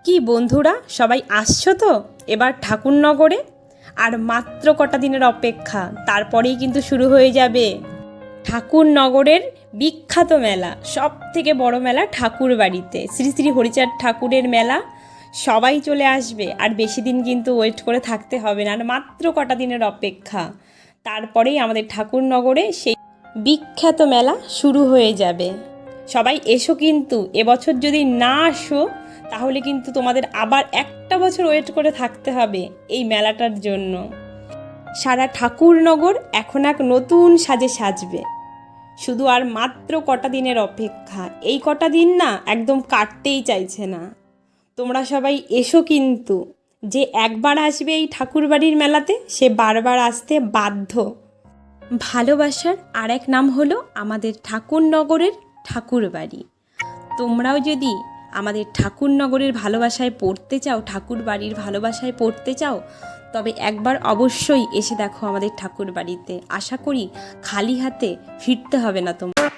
কি বন্ধুরা, সবাই আসছো তো এবার ঠাকুরনগরে? আর মাত্র কটা দিনের অপেক্ষা, তারপরেই কিন্তু শুরু হয়ে যাবে ঠাকুরনগরের বিখ্যাত মেলা। সব থেকে বড় মেলা ঠাকুর বাড়িতে, শ্রী শ্রী হরিচাঁদ ঠাকুরের মেলা। সবাই চলে আসবে, আর বেশি দিন কিন্তু ওয়েট করে থাকতে হবে না। আর মাত্র কটা দিনের অপেক্ষা, তারপরেই আমাদের ঠাকুরনগরে সেই বিখ্যাত মেলা শুরু হয়ে যাবে। সবাই এসো, কিন্তু এবছর যদি না আসো তাহলে কিন্তু তোমাদের আবার একটা বছর ওয়েট করে থাকতে হবে এই মেলাটার জন্য। সারা ঠাকুরনগর এখন এক নতুন সাজে সাজবে। শুধু আর মাত্র কটা দিনের অপেক্ষা, এই কটা দিন না একদম কাটতেই চাইছে না। তোমরা সবাই এসো, কিন্তু যে একবার আসবে এই ঠাকুরবাড়ির মেলাতে সে বারবার আসতে বাধ্য। ভালোবাসার আর এক নাম হলো আমাদের ঠাকুরনগরের ঠাকুরবাড়ি। তোমরাও যদি আমাদের ঠাকুরনগরের ভালোবাসায় পড়তে চাও, ঠাকুর বাড়ির ভালোবাসায় পড়তে চাও, তবে একবার অবশ্যই এসে দেখো আমাদের ঠাকুর বাড়িতে। আশা করি খালি হাতে ফিরতে হবে না তোমার।